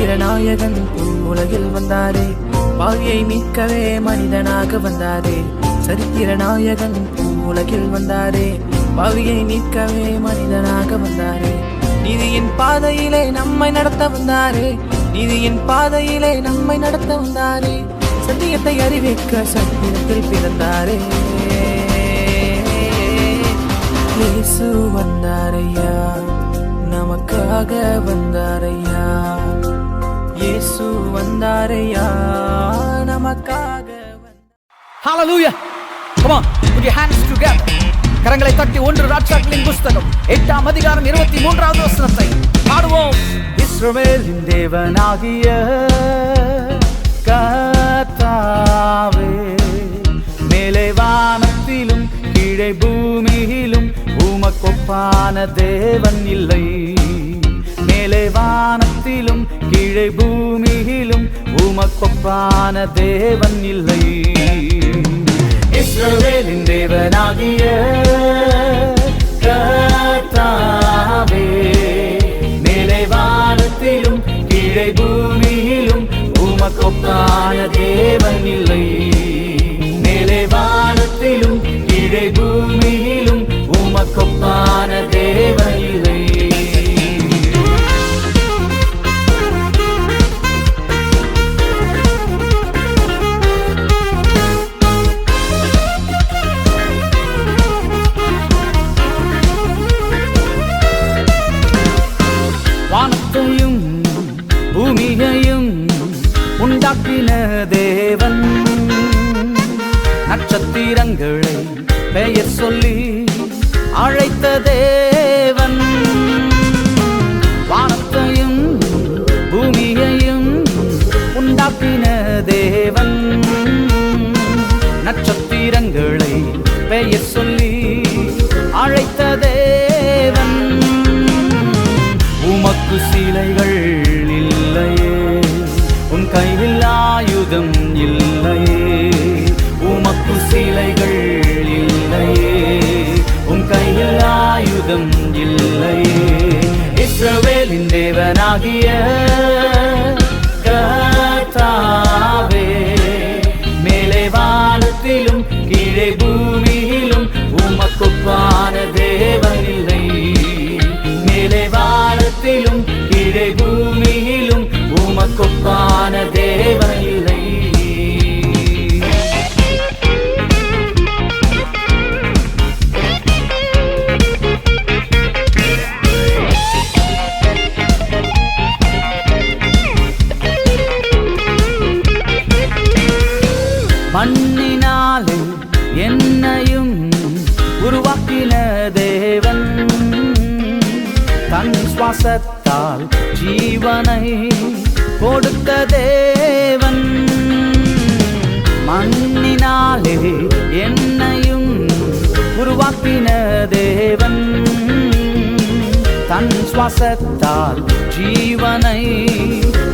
சரித்திர நாயகன் உலகில் வந்தாரே, பாவியை மீட்கவே மனிதனாக வந்தாரே. சரித்திர நாயகன் உலகில் வந்தாரே, பாவியை மீட்கவே மனிதனாக வந்தாரே. நீதியின் பாதையிலே நம்மை நடத்த வந்தாரே, நீதியின் பாதையிலே நம்மை நடத்த வந்தாரே. சத்தியத்தை அறிவிக்க சத்தியத்தில் பிறந்தாரே. இயேசு வந்தாரையா, நமக்காக வந்தாரையா. இயேசு வந்தாரையா, நமக்காக. Hallelujah. Come on, put your hands together. கரங்களை தட்டி 1 ராஜாக்களின் புஸ்தகம் 8ஆம் அதிகாரம் 23வது வசனத்தை பாடுவோம். இஸ்ரவேலின் தேவனாகிய கர்த்தாவே, மேலே வானத்திலும் கீழே பூமியிலும் உமக்கொப்பான தேவன் இல்லை. மேலே வானத்திலும் கீழே பூமியிலும் உமக்கொப்பான தேவன் இல்லை. இஸ்ரவேலின் தேவனாகிய கர்த்தாவே, மேலே வானத்திலும் கீழே பூமியிலும் உமக்கொப்பான தேவன் இல்லை. மேலே வானத்திலும் கீழே பூமியிலும் உமக்கொப்பான தேவன் இல்லை. வானத்தையும் பூமியையும் உண்டாக்கின தேவன், நட்சத்திரங்களை பெயர் சொல்லி அழைத்த தேவன். வானத்தையும் பூமியையும் உண்டாக்கின தேவன், நட்சத்திரங்களை பெயர் சொல்லி அழைத்த தேவன். உமக்கு சிலைகள் இல்லையே, உன் கையில் ஆயுதம் இல்லையே. உமக்கு சிலைகள் இல்லையே, உன் கையில் ஆயுதம் இல்லையே. இஸ்ரவேலின் தேவனாகிய கர்த்தாவே, மேலே வானத்திலும் கீழே பூமியிலும் உமக்கொப்பான தேவன் இல்லை. மேலே வானத்திலும் கீழே பூமியிலும் உமக்கொப்பான தேவன் இல்லை. மண்ணினாலே என்னையும் உருவாக்கின தேவன், தன் சுவாசத்தால் ஜீவனை கொடுத்த தேவன். மண்ணினாலே என்னையும் உருவாக்கின தேவன், தன் சுவாசத்தால் ஜீவனை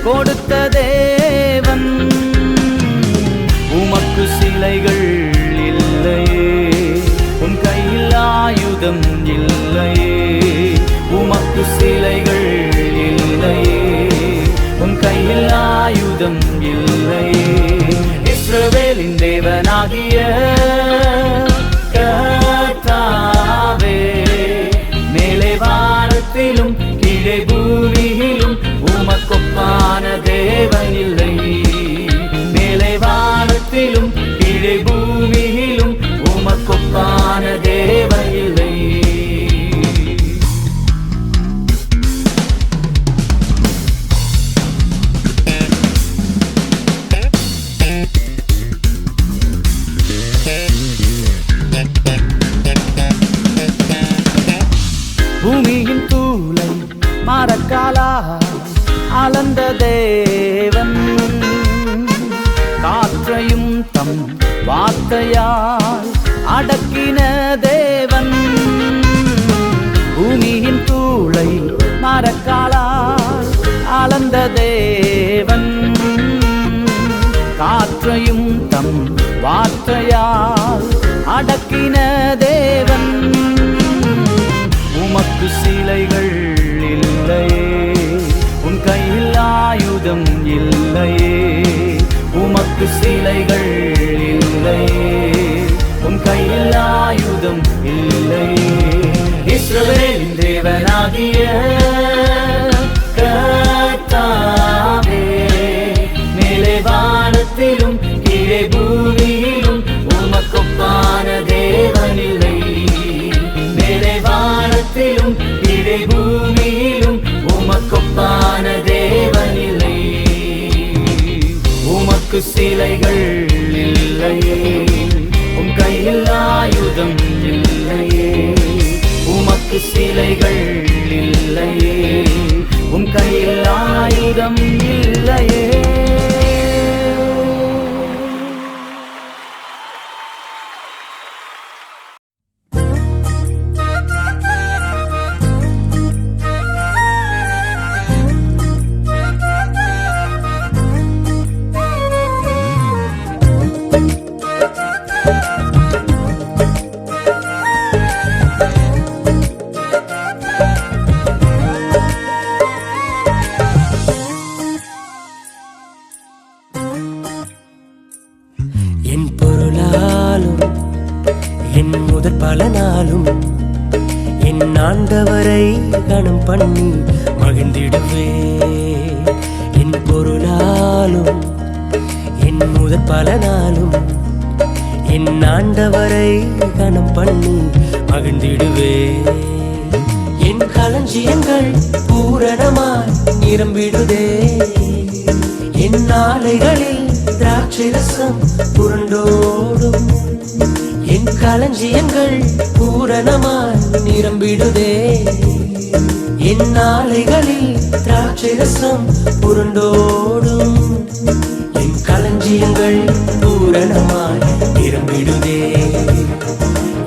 கொடுத்த தேவன். உமக்கு சிலைகள் இல்லையே, உன் கையில் ஆயுதம் இல்லையே. உமக்கு சிலைகள் இல்லையே, உன் கையில் ஆயுதம் இல்லையே. இஸ்ரவேலின் தேவனாகிய கர்த்தாவே, மேலே வானத்திலும் கீழே பூமியிலும் உமக்கொப்பான தேவன் இல்லை. மேலே வானத்திலும் கீழே பூமியிலும் உமக்கொப்பான தேவன் இல்லை. பூமியின் தூளை மரக்காலா அளந்த தேவன், காற்றையும் தம் வார்த்தையால் அடக்கின தேவன். பூமியின் தூளை மரக்காலால் அளந்த தேவன், காற்றையும் தம் வார்த்தையால் அடக்கின தேவன். உமக்கு சிலைகள் இல்லையே, உன் கையில் ஆயுதம் இல்லையே, உமக்கு சிலைகள் இல்லையே, உன் கையில் ஆயுதம் இல்லையே. இஸ்ரவேலின் தேவனாகிய கர்த்தாவே, மேலே வானத்திலும் கீழே பூமியிலும் உமக்கொப்பான தேவனில்லை. மேலே வானத்திலும் கீழே பூமியிலும் உமக்கொப்பான தேவனில்லை. உமக்கு சிலைகள் இல்லையே, உன் கையில் ஆயுதம் இல்லையே, உமக்கு சிலைகள் இல்லையே, உன் கையில் ஆயுதம் இல்லையே. என் பொருளாலும் என் முதற் பலனாலும் என் ஆண்டவரை கணம் பண்ணி மகிழ்ந்திடுவே. என் பொருளாலும் என் முதற் பலனாலும் என் ஆண்டவரை கணம் பண்ணி மகிழ்ந்திடுவே. என் களஞ்சியங்கள் பூரணமாய் நிரம்பிடுதே. என் நாளைகளில் திராட்சை ரசம் புரண்டோடும். என் களஞ்சியங்கள் பூரணமாய் நிரம்பிடுதே. என் நாளைகளில் திராட்சை ரசம் புரண்டோடும். என் களஞ்சியங்கள் பூரணமாய் நிரம்பிடுதே.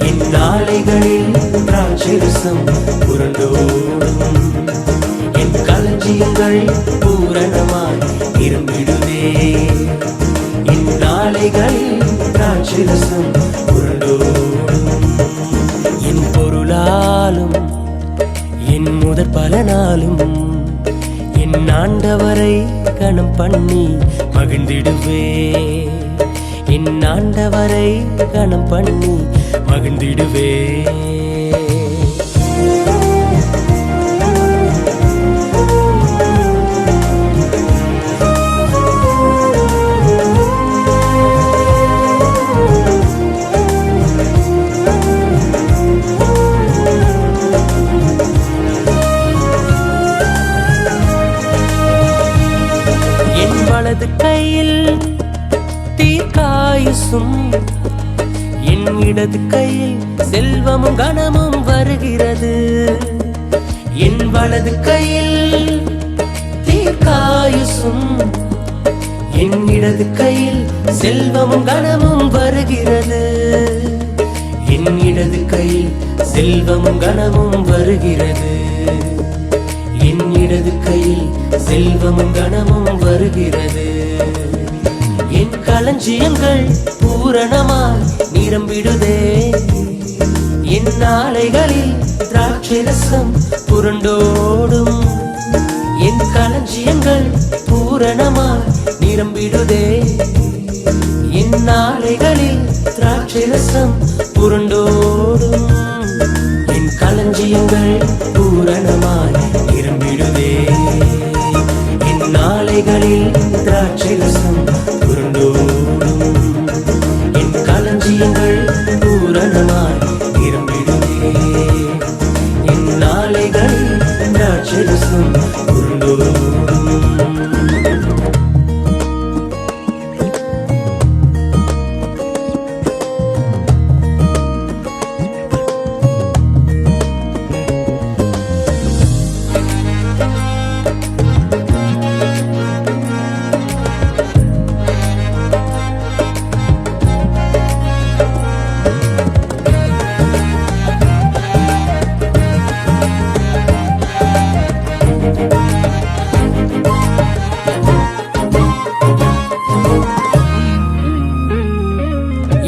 என் நாளைகளில் திராட்சை ரசம் புரண்டோடும். என் களஞ்சியங்கள் பூரணமாய் நிரம்பிடுதே. என் நாளைகளில் திராட்சை ரசம் புரண்டோடும். என் பொருளாலும் என் முதற் பலனாலும் என் ஆண்டவரை கணம் பண்ணி மகிழ்ந்திடுவே. என் ஆண்டவரை கணம் பண்ணி மகிழ்ந்திடுவே. என் வலது கையில் தீர்க்காயுசும் என் இடது கையில் செல்வமும் கனமும் வருகிறது. என் வலது கையில் தீர்க்காயுசும் என் இடது கையில் செல்வமும் கனமும் வருகிறது. என் இடது கையில் செல்வமும் கனமும் வருகிறது. என் இடது கையில் செல்வமும் கனமும் வருகிறது. என் களஞ்சியங்கள் பூரணமாய் நிரம்பிடுதே. என் நாளைகளில் திராட்சை ரசம் புரண்டோடும். என் களஞ்சியங்கள் பூரணமாய் நிரம்பிடுதே. என் நாளைகளில் திராட்சை ரசம் புரண்டோடும். என் களஞ்சியங்கள் பூரணமாய் நிரம்பிடுதே. என் நாளைகளில் திராட்சை ரசம் புரண்டோடும். என் களஞ்சியங்கள் பூரணமாய் நிரம்பிடுதே. என் நாளைகளில் திராட்சை ரசம் புரண்டோடும்.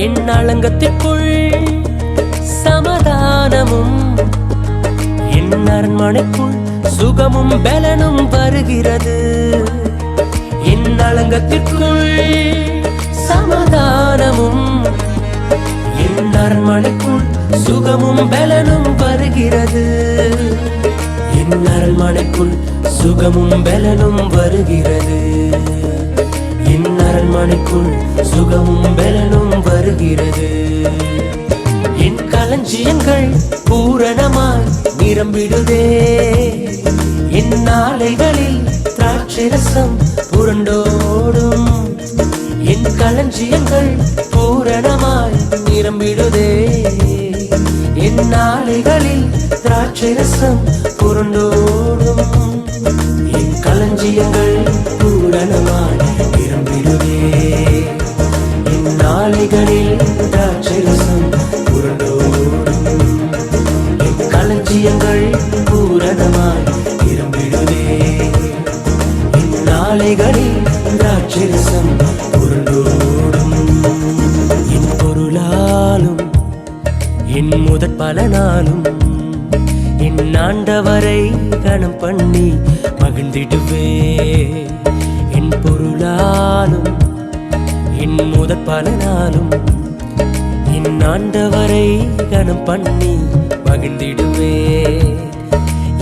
என் அலங்கத்திற்குள் சமாதானமும் என் அரண்மனைக்குள் சுகமும் பலனும் வருகிறது. என் அலங்கத்திற்குள் சமாதானமும், என் அரண்மனைக்குள் சுகமும் பலனும் வருகிறது. என் அரண்மனைக்குள் சுகமும் பலனும் வருகிறது. என் அரண்மனைக்குள் சுகமும் பலனும் வருகிறது. என் களஞ்சியங்கள் பூரணமாய் நிரம்பிடுதே. என் நாளைகளில் திராட்சை ரசம் புரண்டோடும். என் களஞ்சியங்கள் பூரணமாய் நிரம்பிடுதே. என் நாளைகளில் திராட்சை ரசம் புரண்டோடும். என் களஞ்சியங்கள் பூரணமாய் நிரம்பிடுதே. என் நாளைகளில் திராட்சை ரசம் புரண்டோடும். என் களஞ்சியங்கள் பூரணமாய் நிரம்பிடுதே. என் நாளைகளில் திராட்சை ரசம் புரண்டோடும். என் பொருளாலும் என் முதற் பலனாலும் என் ஆண்டவரை கணம் பண்ணி மகிழ்ந்திடுவே. என் பொருளாலும் என் முதற் பலனாலும் என் ஆண்டவரை கணம் பண்ணி மகிழ்ந்திடுவே.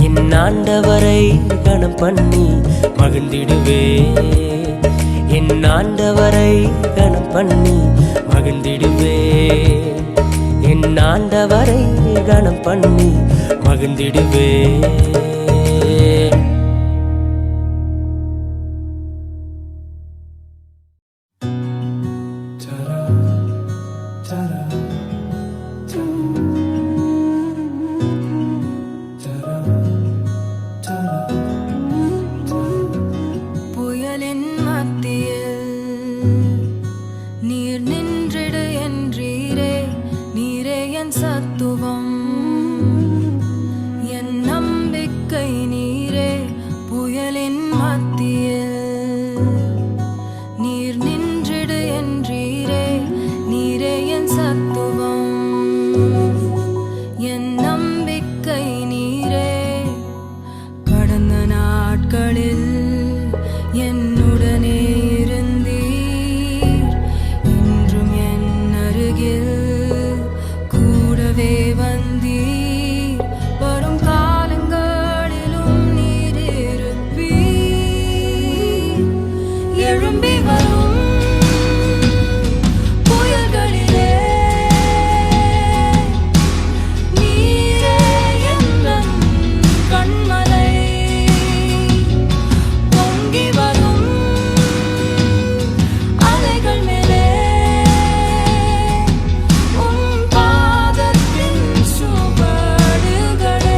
என் ஆண்டவரை கணம் பண்ணி மகிழ்ந்திடுவே. என் ஆண்டவரை கணம் பண்ணி மகிழ்ந்திடுவே. என் ஆண்டவரை கணம் பண்ணி மகிழ்ந்திடுவே. புயலின் மத்தியில் நீர் நின்றிடு என்றீரே. நீரே என் சத்துவம், என் நம்பிக்கை நீரே. புயலின் மத்தியில் நீர் நின்றிடு என்றீரே. நீரே என் சத்துவம், என் நம்பிக்கை நீரே. கடந்த நாட்களில் என்னுடனே இருந்தீர். இன்றும் என் அருகில் கூடவே வந்தீர். வரும் காலங்களிலும் நீர் இருப்பீர். எழும்பி வரும் புயல்களிலே நீரே எந்தன் கண்மலை. பொங்கி வரும் அலைகள் மேலே உம் பாதத்தின் சுவடுகளே.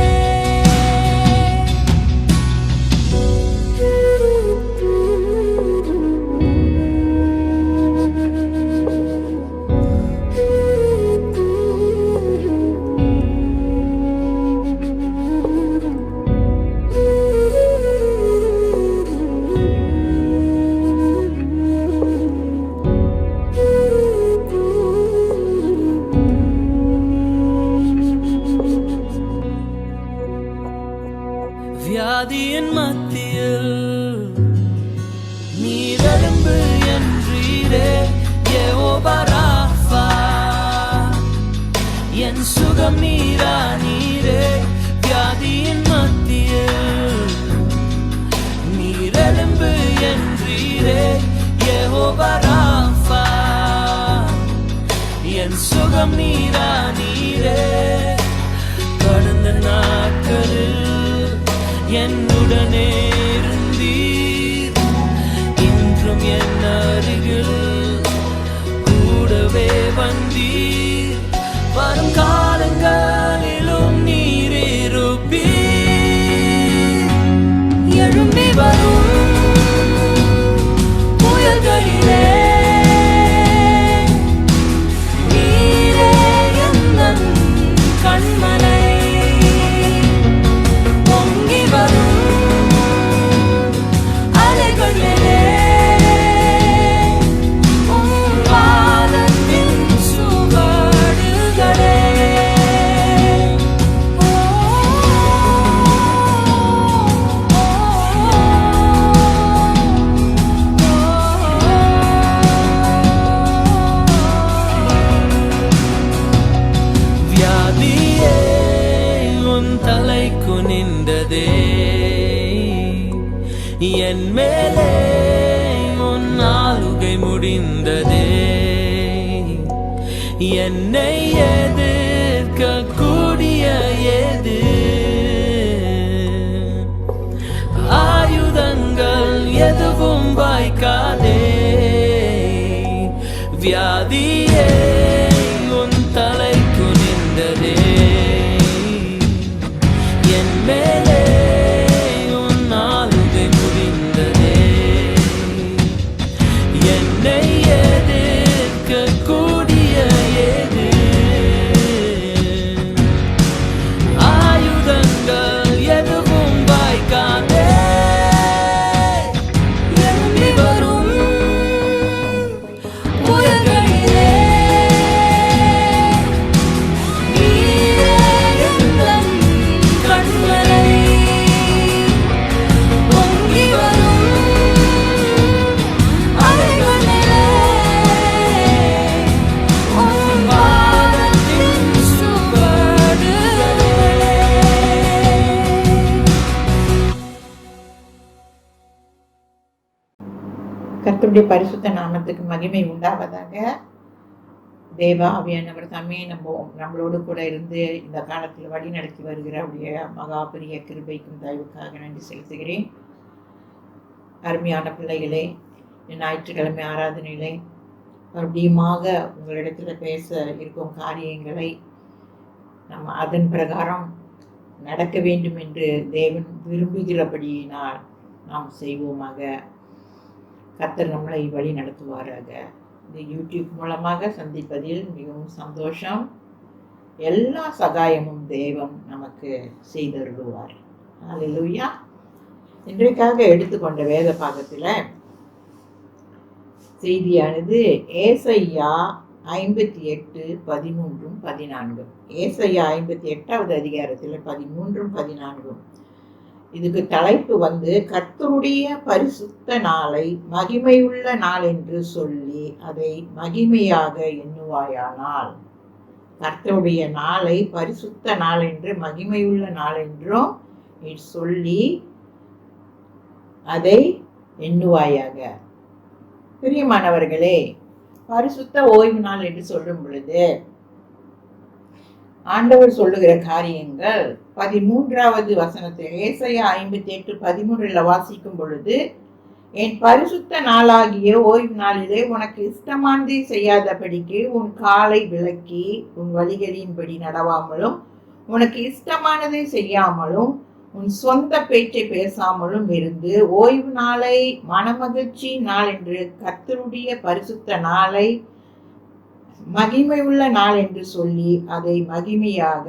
வியாதியின் மத்தியில் நீரரும்பு என்றீரே. யெகோவா ராஃபா, என் சுகம் நீரா நீரே. வியாதியின் மத்தியில் நீரரும்பு என்றீரே. யெகோவா ராஃபா, என் சுகம் நீரா நீரே. கடந்த நாட்களில் என்னுடனே இருந்தீர். இன்றும் என் அருகில் கூடவே வந்தீர். வரும் காலங்களிலும் நீர் இருப்பீர். எழும்பி வரும் புயல்களிலே நீரே எந்தன் கண்மலை. பொங்கி வரும் என் மேலே உன் ஆளுகை முடிந்ததே. என்னை எதிர்க்க கூடிய ஏது ஆயுதங்கள் எதுவும் வாய்க்காதே. வியாதியே உன் தலை குனிந்ததே. என் மேலே உன் ஆளுகை முடிந்ததே. என்னை எதிர்க்க கூடிய ஏது ஆயுதங்கள் எதுவும் வாய்க்காதே. எழும்பி வரும் புயல்களிலே நீரே எந்தன் கண்மலை. பொங்கி வரும் அலைகளிலே உன் பாதத்தின் சுவடுகளே. கர்த்தருடைய பரிசுத்த நாமத்துக்கு மகிமை உண்டாவதாக. தேவ ஆவியானவர் தாமே நம்மளோடு கூட இருந்து இந்த காலத்தில் வழி நடத்தி வருகிற அவருடைய மகா பெரிய கிருபைக்கும் தயவுக்காக நன்றி செலுத்துகிறேன். அருமையான பிள்ளைகளே, ஞாயிற்றுக்கிழமை ஆராதனையிலே மறுபடியுமாக உங்களிடத்தில் பேச இருக்கும் காரியங்களை நம்ம அதன் பிரகாரம் நடக்க வேண்டும் என்று தேவன் விரும்புகிறபடியினால் நாம் செய்வோமாக. கர்த்தர் நம்மளை வழி நடத்துவாராக. இந்த யூடியூப் மூலமாக சந்திப்பதில் மிகவும் சந்தோஷம். எல்லா சகாயமும் தேவன் நமக்கு செய்தருள்வார். அல்லேலூயா. இன்றைக்காக எடுத்துக்கொண்ட வேத பாகத்தில் செய்தியானது ஏசாயா 58:13-14. ஏசாயா 58வது அதிகாரத்தில் 13-14. இதுக்கு தலைப்பு கர்த்தருடைய பரிசுத்த நாளை மகிமையுள்ள நாள் என்று சொல்லி அதை மகிமையாக எண்ணுவாயானால். கர்த்தருடைய நாளை பரிசுத்த நாள் என்று மகிமையுள்ள நாள் என்றும் சொல்லி அதை எண்ணுவாயாக. பிரியமானவர்களே, பரிசுத்த ஓய்வு நாள் என்று சொல்லும் பொழுது ஆண்டவர் சொல்லுகிற காரியங்கள் 13வது வசனத்தில் ஏசாயா 58:13 வாசிக்கும் பொழுது, என் பரிசுத்த நாளாகிய ஓய்வு நாளிலே உனக்கு இஷ்டமானதை செய்யாதபடிக்கு உன் காலை விலக்கி உன் வழிகளின்படி நடவாமலும் உனக்கு இஷ்டமானதை செய்யாமலும் உன் சொந்த பேச்சை பேசாமலும் இருந்து ஓய்வு நாளை மனமகிழ்ச்சி நாள் என்று கர்த்தருடைய பரிசுத்த நாளை மகிமை உள்ள நாள் என்று சொல்லி அதை மகிமையாக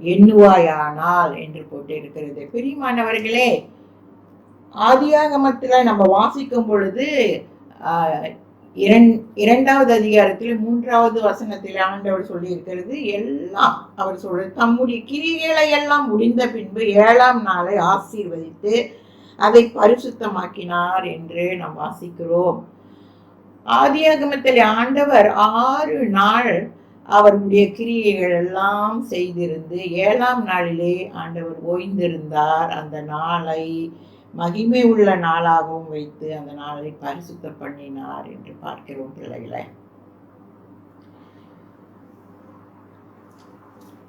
எண்ணுவாயானால் என்று போட்டிருக்கிறது. பிரியமானவர்களே, ஆதியாகமத்தில் நம்ம வாசிக்கும் பொழுது 2வது அதிகாரத்தில் 3வது வசனத்தில் ஆண்டவர் சொல்லி இருக்கிறது, எல்லாம் அவர் சொல்றது தம்முடைய கிரியைகளை எல்லாம் முடிந்த பின்பு 7ஆம் நாளை ஆசீர்வதித்து அதை பரிசுத்தமாக்கினார் என்று நாம் வாசிக்கிறோம். ஆதியாகமத்தில் ஆண்டவர் 6 நாள் அவருடைய கிரியைகள் எல்லாம் செய்திருந்து 7ஆம் நாளிலே ஆண்டவர் ஓய்ந்திருந்தார். அந்த நாளை மகிமை உள்ள நாளாகவும் வைத்து அந்த நாளை பரிசுத்த பண்ணினார் என்று பார்க்கிறோம். பிள்ளைகளை,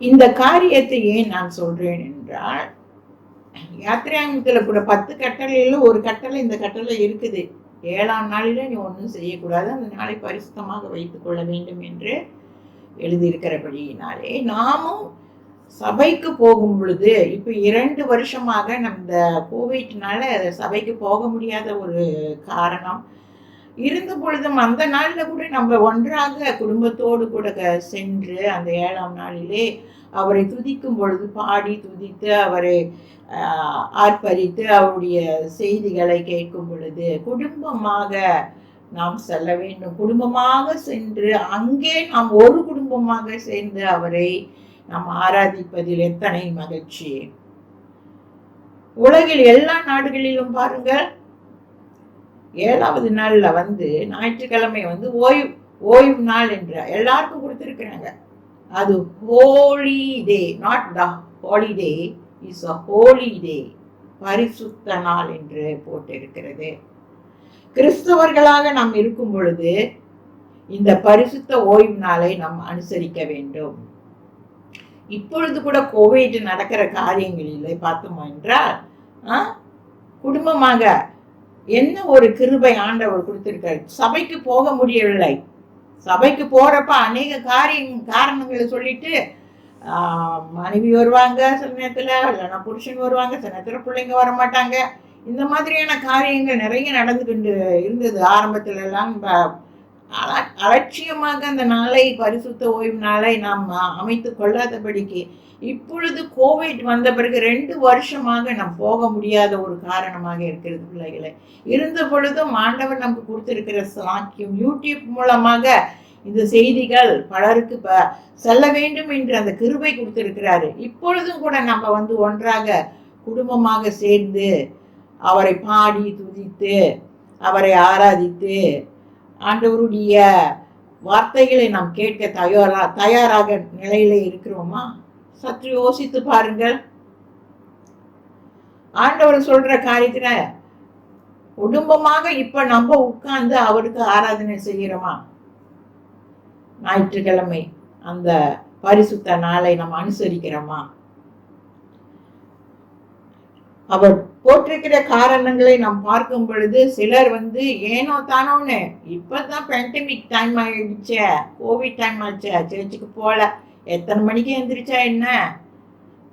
இந்த காரியத்தை ஏன் நான் சொல்றேன் என்றால், யாத்திராங்கத்தில் கூட 10 கட்டளையில ஒரு கட்டளை இந்த கட்டளை இருக்குது. 7ஆம் நாளில நீ ஒன்றும் செய்யக்கூடாது, அந்த நாளை பரிசுத்தமாக வைத்துக் கொள்ள வேண்டும் என்று எழுதியிருக்கிறபடியினாலே நாமும் சபைக்கு போகும் பொழுது, இப்போ 2 வருஷமாக நம்ம கோவிட்னால சபைக்கு போக முடியாத ஒரு காரணம் இருந்த பொழுதும் அந்த நாளில் கூட நம்ம ஒன்றாக குடும்பத்தோடு கூட சென்று அந்த 7ஆம் நாளிலே அவரை துதிக்கும் பொழுது பாடி துதித்து அவரை ஆர்ப்பரித்து அவருடைய செய்திகளை கேட்கும் பொழுது குடும்பமாக நாம் செல்ல வேண்டும். குடும்பமாக சென்று அங்கே நாம் ஒரு குடும்பமாக சேர்ந்து அவரை நாம் ஆராதிப்பதில் எத்தனை மகிழ்ச்சி. உலகில் எல்லா நாடுகளிலும் பாருங்க, 7வது நாள்ல ஞாயிற்றுக்கிழமை ஓய்வு நாள் என்று எல்லாருக்கும் கொடுத்திருக்கிறாங்க. அது holy day, not the holiday, is a holy day. பரிசுத்த நாள் என்று போட்டிருக்கிறது. கிறிஸ்தவர்களாக நாம் இருக்கும் பொழுது இந்த பரிசுத்த ஓய்வு நாளை நாம் அனுசரிக்க வேண்டும். இப்பொழுது கூட கோவிட் நடக்கிற காரியங்களிலே பார்த்தோம் என்றால் குடும்பமாக என்ன ஒரு கிருபை ஆண்டவர் கொடுத்திருக்காரு. சபைக்கு போக முடியவில்லை. சபைக்கு போறப்ப அநேக காரணங்களை சொல்லிட்டு மனைவி வருவாங்க சில நேரத்துல, இல்லைன்னா புருஷன் வருவாங்க சில நேரத்துல, பிள்ளைங்க வர மாட்டாங்க. இந்த மாதிரியான காரியங்கள் நிறைய நடந்து கொண்டு இருந்தது. ஆரம்பத்துல எல்லாம் அலட்சியமாக அந்த நாளை, பரிசுத்த ஓய்வு நாளை நாம் அமைத்து கொள்ளாதபடிக்கு இப்பொழுது கோவிட் வந்த பிறகு 2 வருஷமாக நாம் போக முடியாத ஒரு காரணமாக இருக்கிறது. பிள்ளைகளை இருந்த பொழுதும் ஆண்டவர் நமக்கு கொடுத்திருக்கிற சாக்கியம், யூடியூப் மூலமாக இந்த செய்திகள் பலருக்கு செல்ல வேண்டும் என்று அந்த கிருபை கொடுத்திருக்கிறாரு. இப்பொழுதும் கூட நம்ம ஒன்றாக குடும்பமாக சேர்ந்து அவரை பாடி துதித்து அவரை ஆராதித்து ஆண்டவருடைய வார்த்தைகளை நாம் கேட்க தயாராக நிலையில இருக்கிறோமா? சற்று யோசித்து பாருங்கள். ஆண்டவர் சொல்ற காரியத்துல குடும்பமாக இப்ப நம்ம உட்கார்ந்து அவருக்கு ஆராதனை செய்கிறோமா? ஞாயிற்றுக்கிழமை அந்த பரிசுத்த நாளை நம்ம அனுசரிக்கிறோமா? அவர் போட்டிருக்கிற காரணங்களை நாம் பார்க்கும் பொழுது சிலர் ஏனோ தானோன்னு இப்பதான் பேண்டமிக் டைம் ஆயிடுச்ச, கோவிட் டைம் ஆச்சு, சர்ச்சுக்கு போல, எத்தனை மணிக்கு எந்திரிச்சா என்ன,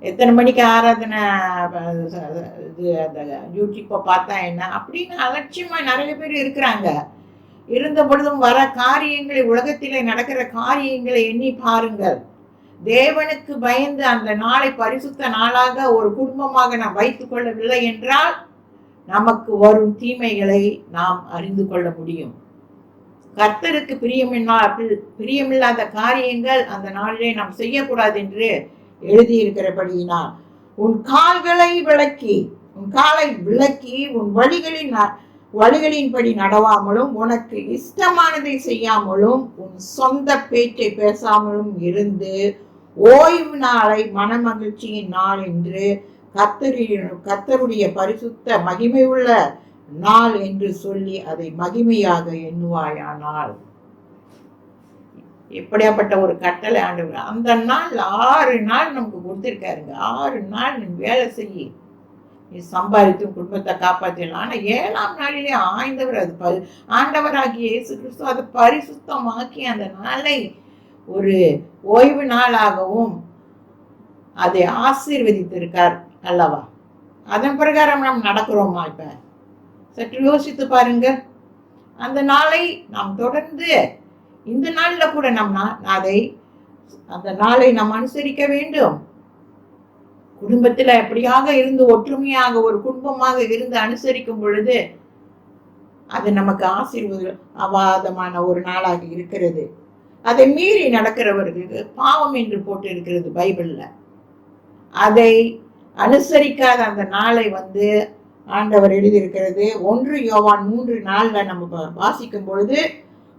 எத்தனை மணிக்கு ஆராதனை, இது அந்த யூடியூப்பை பார்த்தா என்ன அப்படின்னு அலட்சியமா நிறைய பேர் இருக்கிறாங்க. இருந்த பொழுதும் வர காரியங்களை, உலகத்திலே நடக்கிற காரியங்களை எண்ணி பாருங்கள். தேவனுக்கு பயந்து அந்த நாளை பரிசுத்த நாளாக ஒரு குடும்பமாக நாம் வைத்துக் கொள்ளவில்லை என்றால் நமக்கு வரும் தீமைகளை நாம் அறிந்து கொள்ள முடியும். கர்த்தருக்கு பிரியமில்லாத காரியங்கள் அந்த நாளிலே நாம் செய்யக்கூடாது என்று எழுதியிருக்கிறபடியினால் உன் காலை விளக்கி உன் வழிகளின்படி நடவாமலும் உனக்கு இஷ்டமானதை செய்யாமலும் உன் சொந்த பேச்சை பேசாமலும் இருந்து ஓய்வு நாளை மனமகிழ்ச்சியின் நாள் என்று கர்த்தருடைய பரிசுத்த மகிமையுள்ள நாள் என்று சொல்லி அதை மகிமையாக எண்ணுவாயானால். எப்படியாப்பட்ட ஒரு கட்டளை ஆண்டவர்! அந்த நாள் 6 நாள் நமக்கு கொடுத்திருக்காருங்க. 6 நாள் நீ வேலை செய்ய, நீ சம்பாதித்து குடும்பத்தை காப்பாற்றலாம். ஆனா 7ஆம் நாளிலே ஆய்ந்தவர் அது ஆண்டவராகிய இயேசு கிறிஸ்து அதை பரிசுத்தமாக்கி அந்த நாளை ஒரு ஓய்வு நாளாகவும் அதை ஆசீர்வதித்திருக்கார் அல்லவா? அதன் பிரகாரம் நாம் நடக்கிறோமா? இப்ப சற்று யோசித்து பாருங்க. அந்த நாளை நாம் தொடர்ந்து இந்த நாள்ல கூட அந்த நாளை நாம் அனுசரிக்க வேண்டும். குடும்பத்துல எப்படியாக இருந்து ஒற்றுமையாக ஒரு குடும்பமாக இருந்து அனுசரிக்கும் பொழுது அது நமக்கு ஆசீர்வாதமான ஒரு நாளாக இருக்கிறது. அதை மீறி நடக்கிறவர்களுக்கு பாவம் என்று போட்டு இருக்கிறது பைபிள்ல. அதை அனுசரிக்காத அந்த நாளை ஆண்டவர் எழுதியிருக்கிறது. 1 யோவான் 3:4 நம்ம வாசிக்கும் பொழுது,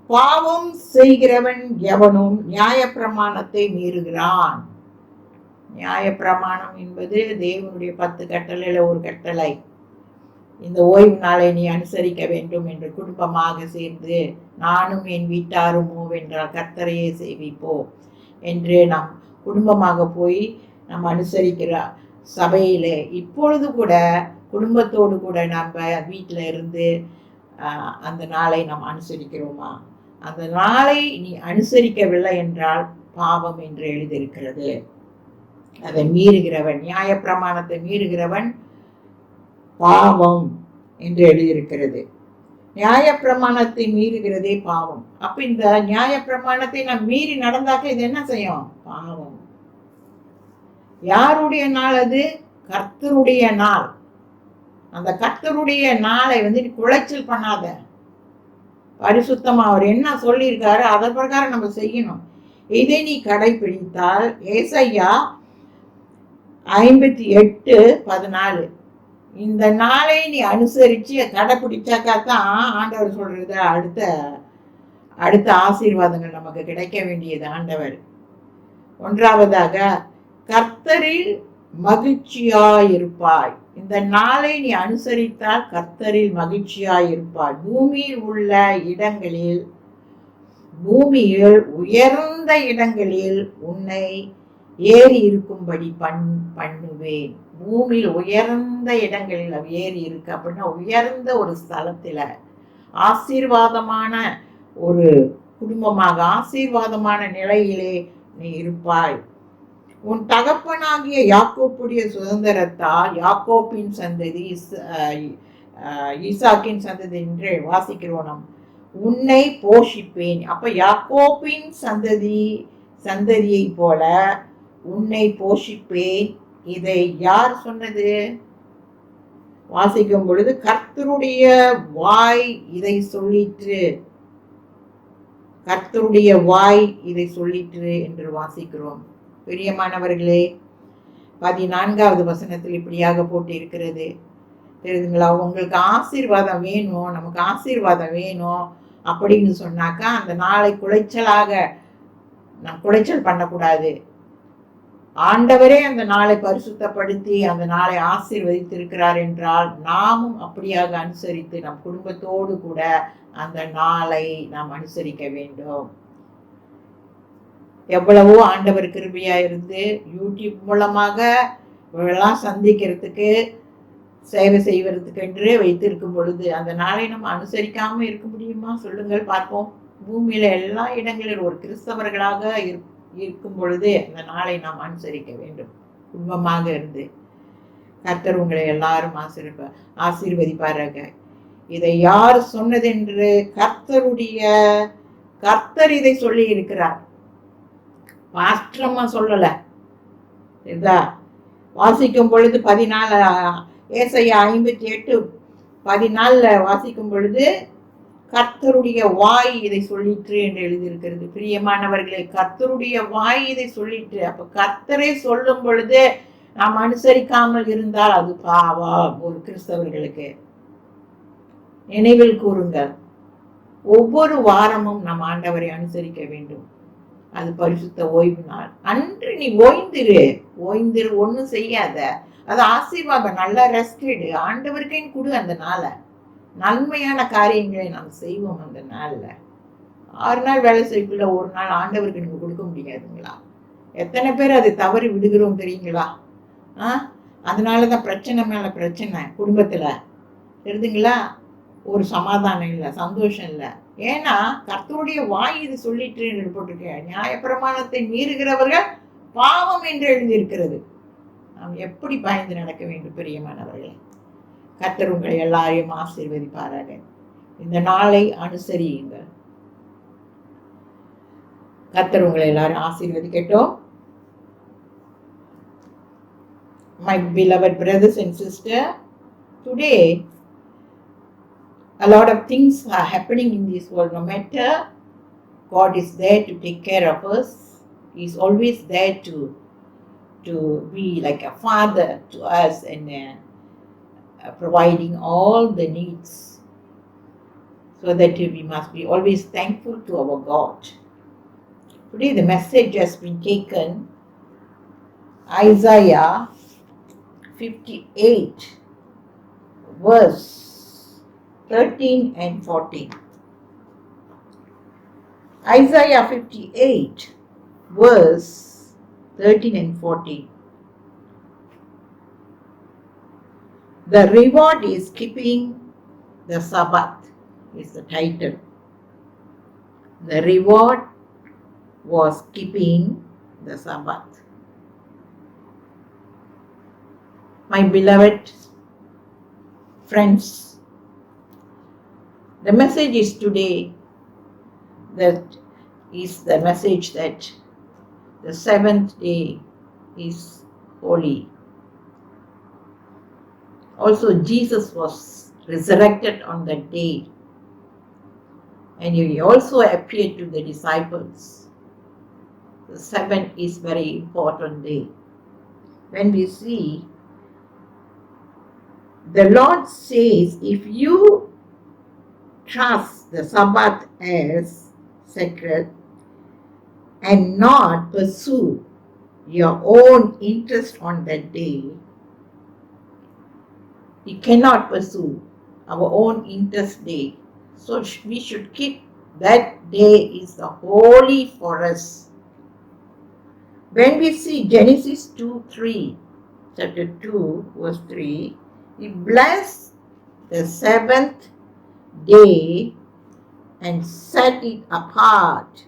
பாவம் செய்கிறவன் எவனும் நியாயப்பிரமாணத்தை மீறுகிறான். நியாயப்பிரமாணம் என்பது தேவனுடைய 10 கட்டளையில ஒரு கட்டளை. இந்த ஓய்வு நாளை நீ அனுசரிக்க வேண்டும் என்று குடும்பமாக சேர்ந்து நானும் என் வீட்டாரும் மூவென்றால் கர்த்தரையே சேவிப்போ என்று நாம் குடும்பமாக போய் நாம் அனுசரிக்கிற சபையிலே இப்பொழுது கூட குடும்பத்தோடு கூட நம்ம வீட்டில் இருந்து அந்த நாளை நாம் அனுசரிக்கிறோமா? அந்த நாளை நீ அனுசரிக்கவில்லை என்றால் பாவம் என்று எழுதியிருக்கிறது. அதை மீறுகிறவன், நியாயப்பிரமாணத்தை மீறுகிறவன் பாவம் என்று எழுதியிருக்கிறது. நியாயப்பிரமாணத்தை மீறுகிறதே பாவம். அப்ப இந்த நியாயப்பிரமாணத்தை நாம் மீறி நடந்தாக்க இது என்ன செய்யும்? பாவம். யாருடைய நாள் அது? கர்த்தருடைய நாள். அந்த கர்த்தருடைய நாளை குலைச்சல் பண்ணாத. பரிசுத்தமா அவர் என்ன சொல்லியிருக்காரு அதன் பிரகாரம் நம்ம செய்யணும். இதை நீ கடைபிடித்தால், ஏசாயா 58:14, இந்த நாளை நீ அனுசரிச்சு கடைபிடிச்சாக்கா தான் ஆண்டவர் சொல்றது அடுத்த ஆசீர்வாதங்கள் நமக்கு கிடைக்க வேண்டியது. ஆண்டவர் 1ஆவதாக கர்த்தரில் மகிழ்ச்சியாயிருப்பாய். இந்த நாளை நீ அனுசரித்தால் கர்த்தரில் மகிழ்ச்சியாயிருப்பாய். பூமியில் உயர்ந்த இடங்களில் உன்னை ஏறி இருக்கும்படி பண்ணுவேன். பூமியில் உயர்ந்த இடங்களில் ஏறி இருக்கு அப்படின்னா உயர்ந்த ஒரு ஸ்தலத்துல ஆசீர்வாதமான ஒரு குடும்பமாக ஆசீர்வாதமான நிலையிலே நீ இருப்பாய். உன் தகப்பனாகிய யாக்கோப்புடைய சுதந்திரத்தால் யாக்கோப்பின் சந்ததி ஈசாக்கின் சந்ததி என்று வாசிக்கிறோம். நாம் உன்னை போஷிப்பேன். அப்ப யாக்கோப்பின் சந்ததியை போல உன்னை போஷிப்பேன். இதை யார் சொன்னது? வாசிக்கும் பொழுது கர்த்தருடைய வாய் இதை சொல்லிற்று, கர்த்தருடைய வாய் இதை சொல்லிற்று என்று வாசிக்கிறோம். பிரியமானவர்களே, 14வது வசனத்தில் இப்படியாக போட்டு இருக்கிறது தெரியுதுங்களா? உங்களுக்கு ஆசீர்வாதம் வேணும், நமக்கு ஆசீர்வாதம் வேணும் அப்படின்னு சொன்னாக்கா அந்த நாளை குலைச்சல் பண்ணக்கூடாது. ஆண்டவரே அந்த நாளை பரிசுத்தப்படுத்தி அந்த நாளை ஆசீர்வதித்திருக்கிறார் என்றால் நாமும் அப்படியாக அனுசரித்து நம் குடும்பத்தோடு கூட அந்த நாளை நாம் அனுசரிக்க வேண்டும். எவ்வளவோ ஆண்டவர் கிருபையா இருந்து யூடியூப் மூலமாக இவெல்லாம் சந்திக்கிறதுக்கு சேவை செய்வதற்கு என்று வைத்திருக்கும் பொழுது அந்த நாளை நம்ம அனுசரிக்காம இருக்க முடியுமா? சொல்லுங்கள் பார்ப்போம். பூமியில எல்லா இடங்களிலும் ஒரு கிறிஸ்தவர்களாக இருக்கும் பொழுது அந்த நாளை நாம் அனுசரிக்க வேண்டும். குடும்பமாக இருந்து கர்த்தர் உங்களை எல்லாரும் ஆசீர்வதிப்பாராக. இதை யார் சொன்னதென்று கர்த்தர் இதை சொல்லி இருக்கிறார். பாஸ்டரம்மா சொல்லல. இதா வாசிக்கும் பொழுது 14 ஏசாயா 58:14 வாசிக்கும் பொழுது கர்த்தருடைய வாய் இதை சொல்லிற்று என்று எழுதியிருக்கிறது. பிரியமானவர்களே, கர்த்தருடைய வாய் இதை சொல்லிற்று. அப்ப கர்த்தரை சொல்லும் பொழுது நாம் அனுசரிக்காமல் இருந்தால் அது பாவம். ஒரு கிறிஸ்தவர்களுக்கு நினைவில் கூறுங்கள், ஒவ்வொரு வாரமும் நம் ஆண்டவரை அனுசரிக்க வேண்டும். அது பரிசுத்த ஓய்வு நாள். அன்று நீ ஓய்ந்திரு, ஒன்னும் செய்யாத. அது ஆசீர்வாதம். நல்லா ரெஸ்ட் எடு, ஆண்டவருக்கே கொடு. அந்த நாளை நன்மையான காரியங்களை நாம் செய்வோம். அந்த நாள்ல 6 நாள் வேலை செய்யக்குள்ள ஒரு நாள் ஆண்டவருக்கு நீங்க கொடுக்க முடியாதுங்களா? எத்தனை பேர் அதை தவறி விடுகிறோம் தெரியுங்களா? அதனாலதான் பிரச்சனை மேல பிரச்சனை குடும்பத்துல, தெரியுதுங்களா? ஒரு சமாதானம் இல்லை, சந்தோஷம் இல்லை. ஏன்னா கர்த்தருடைய வாய் இது சொல்லிட்டு போட்டிருக்க. நியாயப்பிரமாணத்தை மீறுகிறவர்கள் பாவம் என்று எழுதியிருக்கிறது. நாம் எப்படி பயந்து நடக்க வேண்டும்? பிரியமானவர்களே, கர்த்தர் உங்களை எல்லாரையும் ஆசீர்வதிப்பாராக. இந்த நாளை அனுசரியுங்கள். கர்த்தர் உங்களை எல்லாரும் ஆசீர்வதிக்கட்டும். My beloved brothers and sisters, today a lot of things are happening in this world. No matter, God is there to take care of us. He is always there to be like a father to us and providing all the needs, so that we must be always thankful to our God. Today the message has been taken Isaiah 58 verse 13 and 14. Isaiah 58 verse 13 and 14. The reward is keeping the Sabbath is the title. The reward was keeping the Sabbath. My beloved friends, the message is today, that is the message that the 7th day is holy. Also, Jesus was resurrected on that day, and he also appeared to the disciples. The 7th is very important day. When we see, the Lord says, if you trust the Sabbath as sacred and not pursue your own interest on that day, we cannot pursue our own interest day. So we should keep that day is the holy for us. When we see Genesis 2:3, chapter 2, verse 3, He blessed the seventh day and set it apart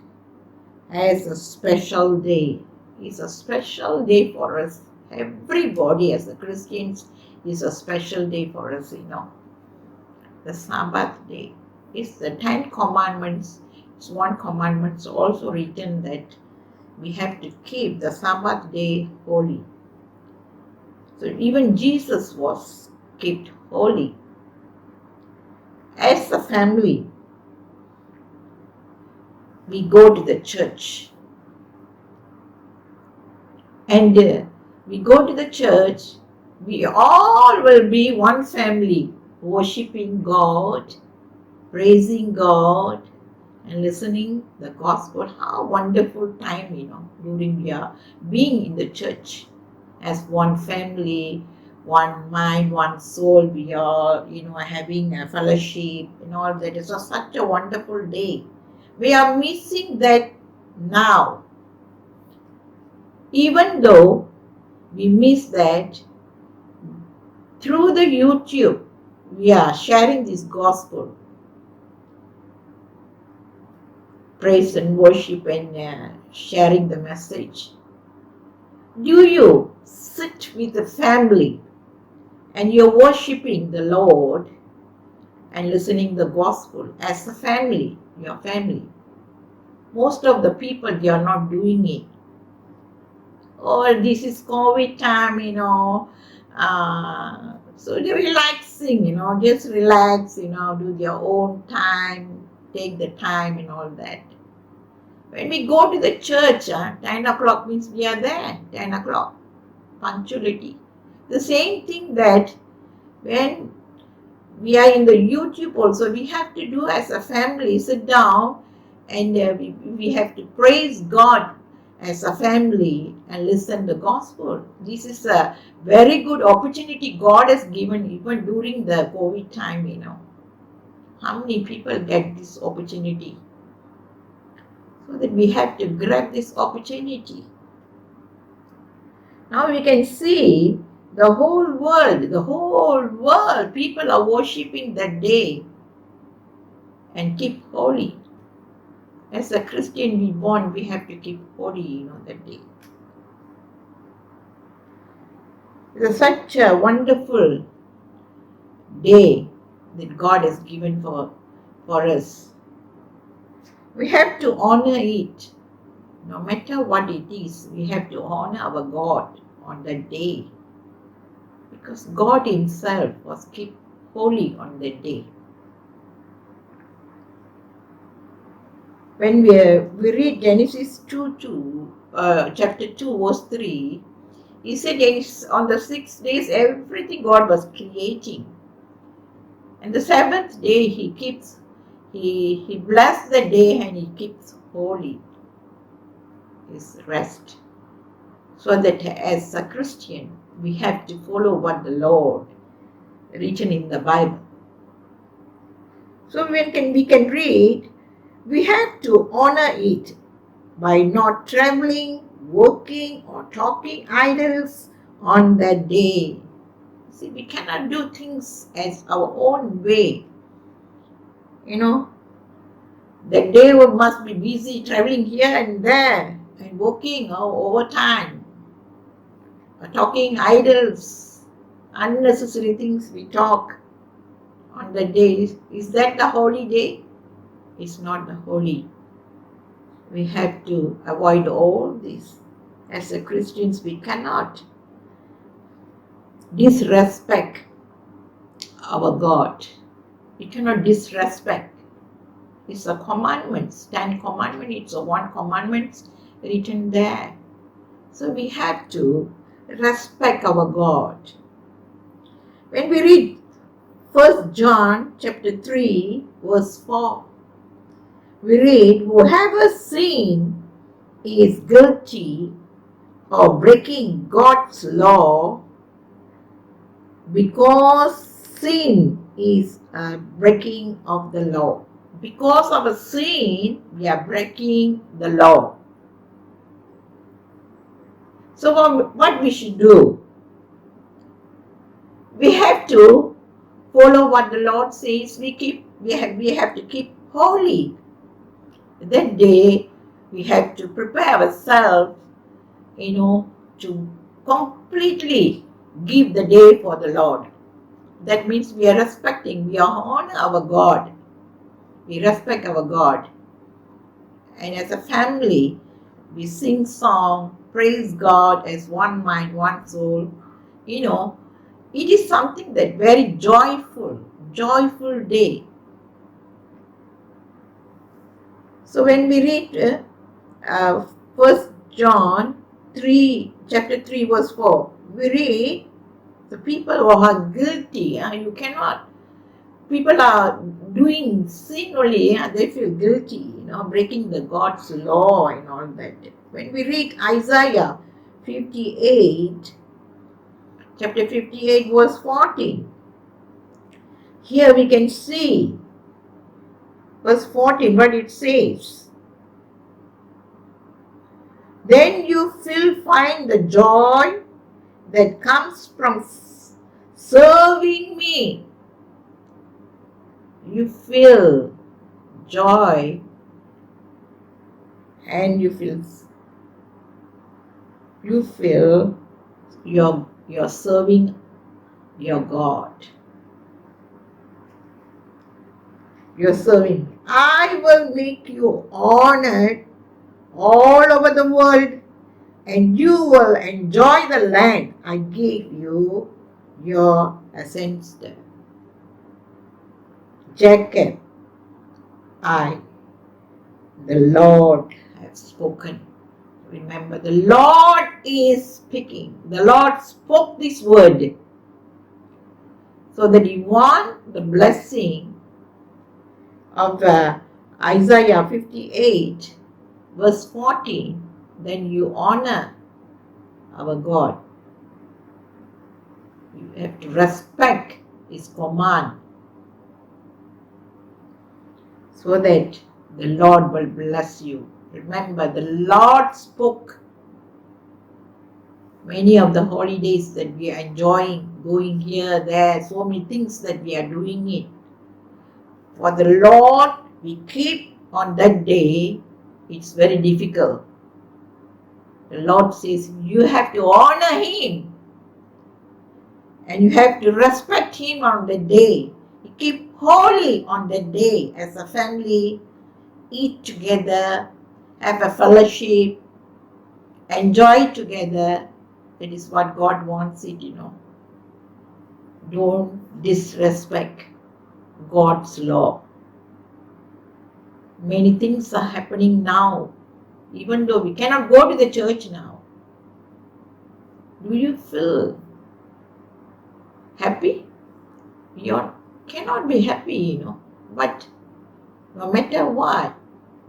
as a special day. It's a special day for us. Everybody as a Christians is a special day for us, The Sabbath day. It's the 10 commandments. It's one commandment also written that we have to keep the Sabbath day holy. So even Jesus was kept holy. As a family, we go to the church. And we go to the church, we all will be one family, worshiping God, praising God, and listening the gospel. How wonderful time, during we are being in the church as one family, one mind, one soul. We are, having a fellowship and all that. It's such a wonderful day. We are missing that now. Even though we miss that, through the YouTube, we are sharing this gospel, praise and worship, and sharing the message. Do you sit with the family and you're worshiping the Lord and listening the gospel as a family, your family? Most of the people, they are not doing it. Or this is COVID time, so they're relaxing, just relax, do their own time, take the time and all that. When we go to the church, 10 o'clock means we are there, 10 o'clock, punctuality. The same thing that when we are in the YouTube also, we have to do as a family, sit down and we have to praise God as a family and listen the gospel. This is a very good opportunity God has given even during the COVID time, How many people get this opportunity? So that we have to grab this opportunity. Now we can see the whole world, people are worshipping that day and keep holy. As a Christian we have to keep holy, that day. It's such a wonderful day that God has given for us. We have to honor it. No matter what it is, we have to honor our God on that day. Because God Himself was kept holy on that day. When we read Genesis chapter 2, verse 3, He said on the 6 days, everything God was creating. And the seventh day, He blessed the day and He keeps holy His rest. So that as a Christian, we have to follow what the Lord written in the Bible. So we can read, we have to honor it by not traveling, working, or talking idols on that day. See, we cannot do things as our own way. That day we must be busy traveling here and there and working overtime, or talking idols, unnecessary things we talk on the day. Is that the holy day? It's not the holy. We have to avoid all this. As a Christians, we cannot disrespect our God. We cannot disrespect. It's a commandment, 10 commandments. It's a one commandment written there. So we have to respect our God. When we read 1 John chapter 3, verse 4, we read, whoever sin is guilty or breaking God's law, because sin is a breaking of the law. Because of a sin, we are breaking the law. So what we should do? We have to follow what the Lord says. We have to keep holy. That day, we have to prepare ourselves, to completely give the day for the Lord. That means we are honor our God. We respect our God. And as a family, we sing song, praise God as one mind, one soul. It is something that very joyful day. So when we read 1 John 3, chapter 3, verse 4, we read the people who are guilty. People are doing sin only, they feel guilty, breaking the God's law and all that. When we read Isaiah 58, chapter 58, verse 14, here we can see verse 14 what it says. Then you will find the joy that comes from serving me. You feel joy and you feel you're serving your God. You're serving. I will make you honored all over the world, and you will enjoy the land I gave you, your ancestor Jacob. The Lord, have spoken. Remember, the Lord is speaking. The Lord spoke this word so that He want the blessing of Isaiah 58, verse 14. Then you honor our God. You have to respect His command so that the Lord will bless you. Remember, the Lord spoke many of the holidays that we are enjoying, going here, there, so many things that we are doing it. For the Lord, we keep on that day, it's very difficult. The Lord says you have to honor Him and you have to respect Him on that day. You keep holy on that day as a family, eat together, have a fellowship, enjoy together. That is what God wants it, Don't disrespect God's law. Many things are happening now, even though we cannot go to the church now. Do you feel happy? You cannot be happy, But no matter what,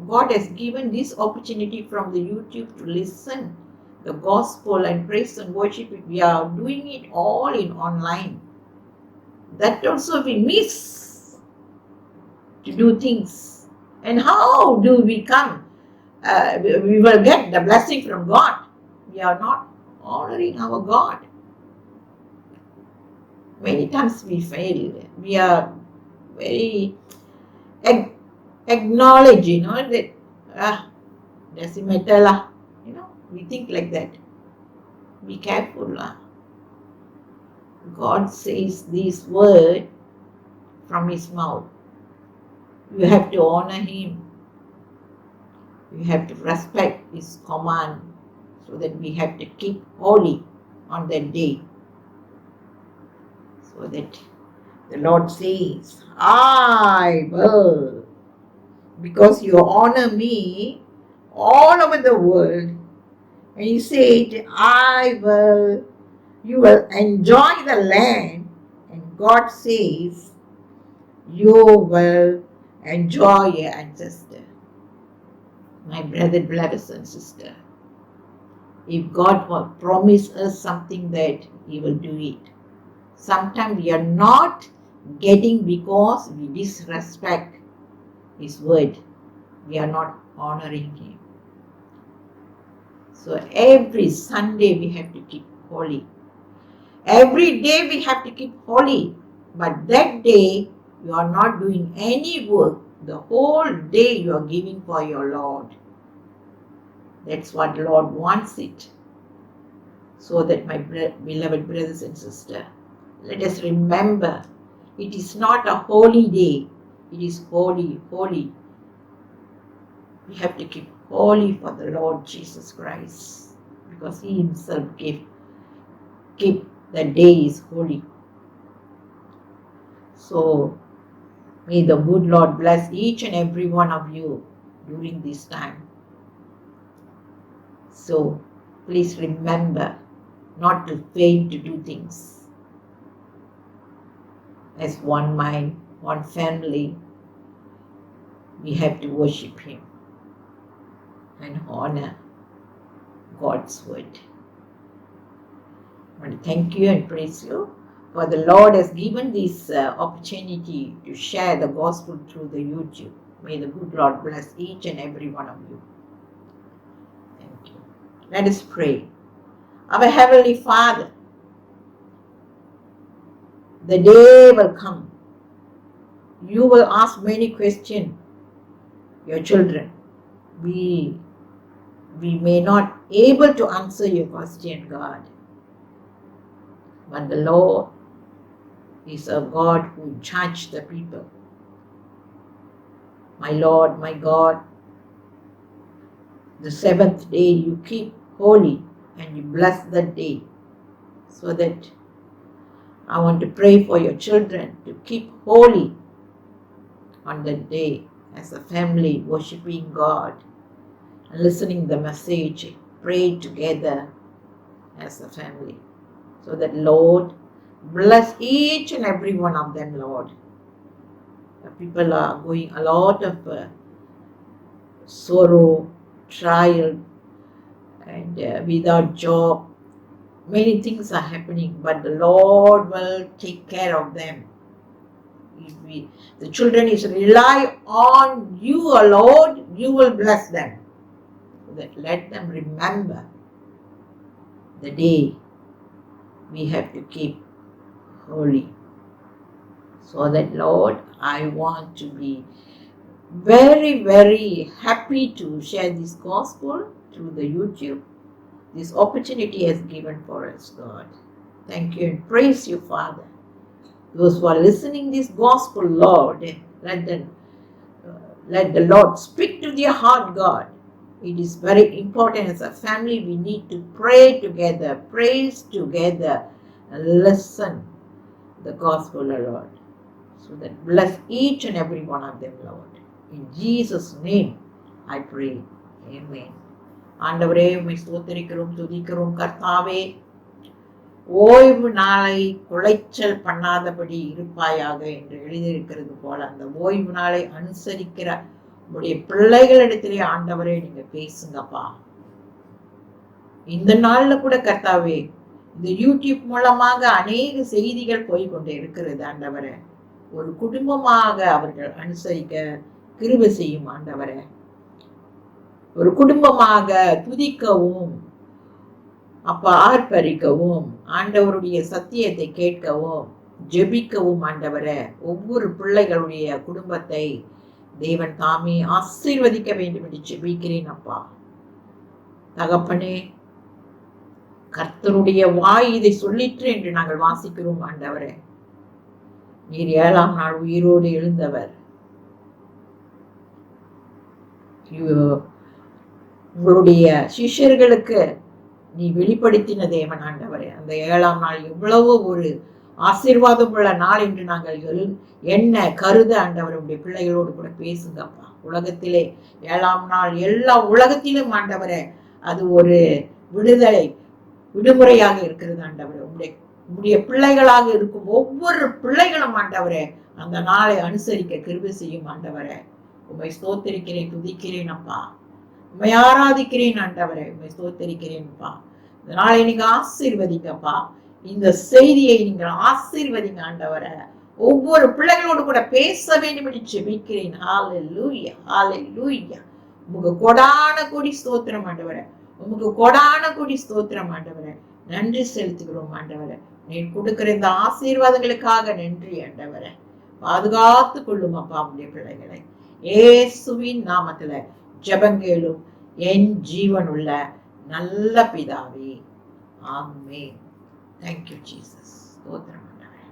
God has given this opportunity from the YouTube to listen the gospel and praise and worship. We are doing it all in online. That also we miss to do things. And how do we come? We will get the blessing from God. We are not honoring our God. Many times we fail. We are very acknowledge, that doesn't matter lah. We think like that. Be careful lah. God says this word from His mouth. You have to honor Him. You have to respect His command, so that we have to keep holy on that day. So that the Lord says, I will, because you honor me all over the world. And He said, you will enjoy the land. And God says, you will enjoy your ancestor. My brothers and sisters, If God promised us something, that He will do it. Sometimes we are not getting because we disrespect His word. We are not honoring Him. So every Sunday we have to keep holy. Every day we have to keep holy. But that day you are not doing any work. The whole day you are giving for your Lord. That's what the Lord wants it. So that my beloved brothers and sisters, let us remember, it is not a holy day. It is holy, holy. We have to keep holy for the Lord Jesus Christ, because He Himself keep the day is holy. So may the good Lord bless each and every one of you during this time. So please remember not to fail to do things. As one mind, one family, we have to worship Him and honor God's word. I want to thank you and praise you for the Lord has given this opportunity to share the gospel through the YouTube. May the good Lord bless each and every one of you. Thank you. Let us pray. Our Heavenly Father, the day will come. You will ask many questions, your children. We may not able to answer your question, God. But the Lord is a God who judges the people. My Lord, my God, the seventh day you keep holy and you bless that day. So that I want to pray for your children to keep holy on that day as a family, worshiping God and listening the message, pray together as a family. So that Lord, bless each and every one of them, Lord. The people are going a lot of sorrow, trial, and without job. Many things are happening, but the Lord will take care of them. If the children is rely on you, Lord, you will bless them. So that let them remember the day we have to keep holy. So that Lord, I want to be very, very happy to share this gospel through the YouTube. This opportunity has given for us, God. Thank you and praise you, Father. Those who are listening this gospel, Lord, let the Lord speak to their heart, God. It is very important as a family. We need to pray together, praise together, and listen the gospel, Lord. So that bless each and every one of them, Lord. In Jesus' name, I pray. Amen. ஆண்டவரே, உம்மை ஸ்தோத்திரிக்கிறோம், துதிக்கிறோம். கர்த்தாவே, ஓய்வு நாளை குலைச்சல் பண்ணாதபடி இருப்பாயாக என்று எழுதியிருக்கிறது போல அந்த ஓய்வு நாளை அனுசரிக்கிற உங்களுடைய பிள்ளைகளிடத்திலே ஆண்டவரே நீங்க பேசுங்கப்பா. இந்த நாள்ல கூட கர்த்தாவே, இந்த யூடியூப் மூலமாக அநேக செய்திகள் போய்கொண்டே இருக்கிறது ஆண்டவரே. ஒரு குடும்பமாக அவர்கள் அனுசரிக்க கிருபை செய்யும் ஆண்டவரே. ஒரு குடும்பமாக துதிக்கவும், அப்பா ஆர்ப்பரிக்கவும், ஆண்டவருடைய சத்தியத்தை கேட்கவும், ஜெபிக்கவும் ஆண்டவரே, ஒவ்வொரு பிள்ளைகளுடைய குடும்பத்தை தேவன் தாமே ஆசீர்வதிக்க வேண்டும் என்று ஜெபிக்கிறேன் அப்பா. தகப்பனே, கர்த்தருடைய வாய் இதை சொல்லிற்று என்று நாங்கள் வாசிக்கிறோம் ஆண்டவரே. நீர் 7ஆம் நாள் உயிரோடு எழுந்தவர். உங்களுடைய சிஷ்யர்களுக்கு நீ வெளிப்படுத்தின தேவன் ஆண்டவரே. அந்த 7ஆம் நாள் எவ்வளவு ஒரு ஆசீர்வாதம் உள்ள நாள் என்று நாங்கள் என்ன கருத ஆண்டவர் உடைய பிள்ளைகளோடு கூட பேசுங்கப்பா. உலகத்திலே 7ஆம் நாள் எல்லா உலகத்திலும் ஆண்டவரே அது ஒரு விடுமுறையாக இருக்கிறது ஆண்டவரே. உடைய பிள்ளைகளாக இருக்கும் ஒவ்வொரு பிள்ளைகளும் ஆண்டவரே அந்த நாளை அனுசரிக்க கிருபை செய்யும் ஆண்டவரே. உம்மை ஸ்தோத்திரிக்கிறேன், துதிக்கிறேன் அப்பா. உம்மை ஆராதிக்கிறேன் ஆண்டவரே, உம்மை ஸ்தோத்தரிக்கிறேன்ப்பா. இந்த நாளை நீங்க ஆசீர்வதிங்கப்பா. இந்த செய்தியை நீங்கள் ஆசீர்வதிங்க ஆண்டவரே. ஒவ்வொரு பிள்ளைகளோடு கூட பேச வேண்டும் என்று ஜெபிக்கிறேன். ஹalleluya, ஹalleluya. உமக்கு கொடான கோடி ஸ்தோத்திரம் ஆண்டவரே, உமக்கு கொடான கோடி ஸ்தோத்திரம் ஆண்டவரே. நன்றி செலுத்துகிறோம் ஆண்டவரே. நீ கொடுக்கிற இந்த ஆசீர்வாதங்களுக்காக நன்றி ஆண்டவரே. பாதுகாத்து கொள்ளும் அப்பா உடைய பிள்ளைகளை. இயேசுவின் நாமத்துல ஜெபங்கேளும் என் ஜீவனுள்ள நல்ல பிதாவே, ஆமென். Thank you Jesus. ஸ்தோத்திரம் ஆண்டவரே.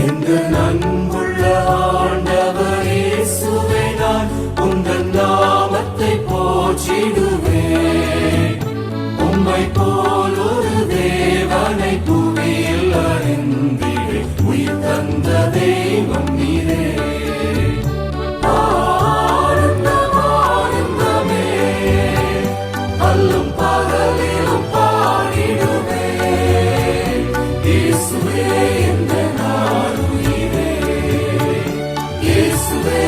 எங்கள் அன்புள்ள ஆண்டவர் இயேசுவே, நான் உங்கள் நாமத்தை போற்றிடுவேன். உம்மை போல் ஒரு தேவனை புவியில் அறிந்திட உயிர் தந்த தெய்வம் நீரே. ஆனந்தம் ஆனந்தமே, அல்லும் பகலிலும் பாடிடுவேன். இயேசுவே என்ற நாடுயிரே, இயேசுவே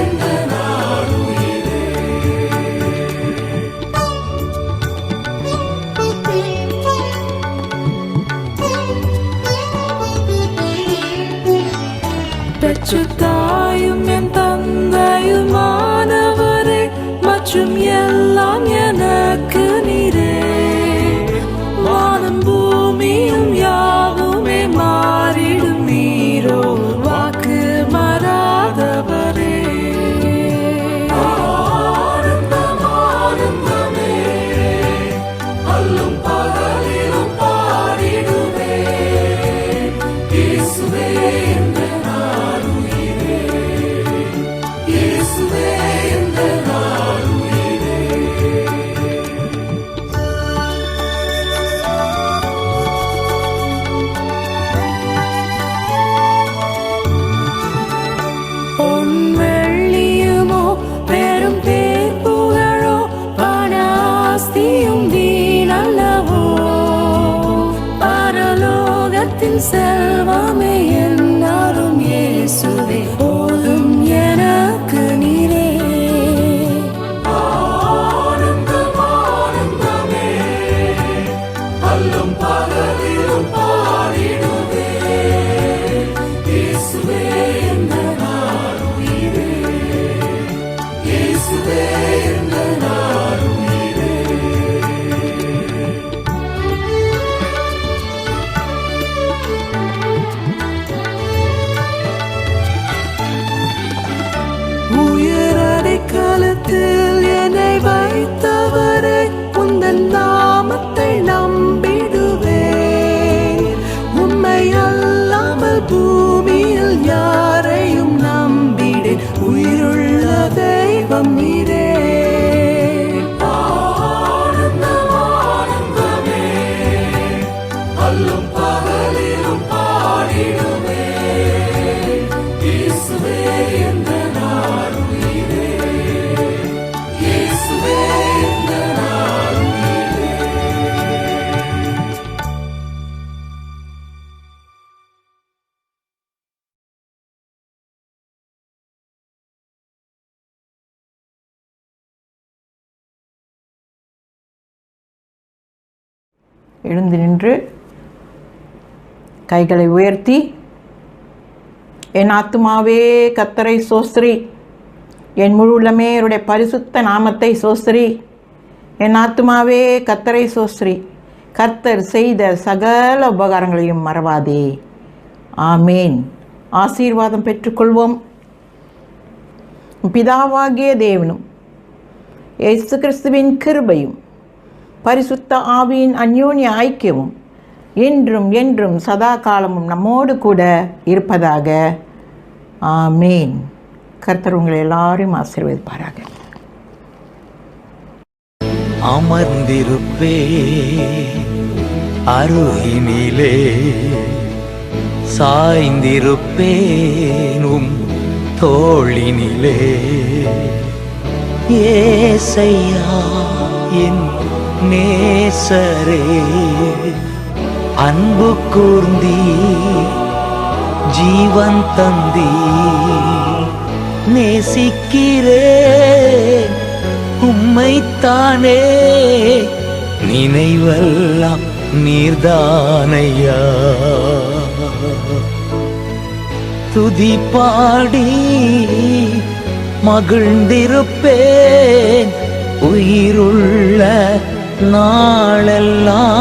என்ற நாடுயிரே. பெற்ற தாயும் என் தந்தையுமானவரே, மற்றும் எல்லாம் எனக்கு நீரே. வானம் பூமியும் யாவுமே மாறிடும், நீரோ வாக்கு மாறாதவரே. ஆனந்தம் ஆனந்தமே, அல்லும் பகலிலும் பாடிடுவேன். இயேசுவே என்ற நாடுயிரே, இயேசுவே என்ற நாடுயிரே. பொன் வெள்ளியுமோ பெரும் பேர் புகழோ பணாஸ்தியும் வீணல்லவோ. பரலோகத்தின் செல்வமே என்னாலும் இயேசுவே போதும் எனக்கு நீரே. ஆனந்தம் ஆனந்தமே, அல்லும் பகலிலும் பாடிடுவேன். இயேசுவே என்ற நாடுயிரே, இயேசுவே என்ற நாடுயிரே. உயரடைக்கலத்தில் என்னை வைத்தவரே, உந்தன் நாமத்தை நம்பிடுவேன். உம்மை அல்லாமல் பூமியில் யாரையும் நம்பிடேன். உயிருள்ள தெய்வம் நீரே. ஆனந்தம் ஆனந்தமே, அல்லும் பகலிலும் பாடிடுவேன். இயேசுவே என்ற நாடுயிரே, இயேசுவே என்ற நாடுயிரே. எழுந்து நின்று கைகளை உயர்த்தி, என் ஆத்துமாவே கர்த்தரை சோஸ்திரி, என் முழு உள்ளமே அவருடைய பரிசுத்த நாமத்தை சோஸ்திரி. என் ஆத்துமாவே கர்த்தரை சோஸ்திரி, கர்த்தர் செய்த சகல உபகாரங்களையும் மறவாதே. ஆமேன். ஆசீர்வாதம் பெற்றுக்கொள்வோம். பிதாவாகிய தேவனும் இயேசு கிறிஸ்துவின் கிருபையும் பரிசுத்த ஆவியின் அந்யோன்ய ஐக்கியமும் என்றும் என்றும் சதா காலமும் நம்மோடு கூட இருப்பதாக. ஆமேன். கர்த்தர் உங்களை எல்லாரையும் ஆசீர்வதிப்பாராக. அமர்ந்திருப்பே அருகினிலே, சாய்ந்திருப்பேனும் தோளினிலே. ஏசையா என் நேசரே, அன்பு கூர்ந்தீ, ஜீவன் தந்தீ, நேசிக்கிறேன் உம்மைத்தானே, நினைவெல்லாம் நீர்தானையா. துதி பாடி மகிழ்ந்திருப்பேன் உயிருள்ள நாளெல்லாம்.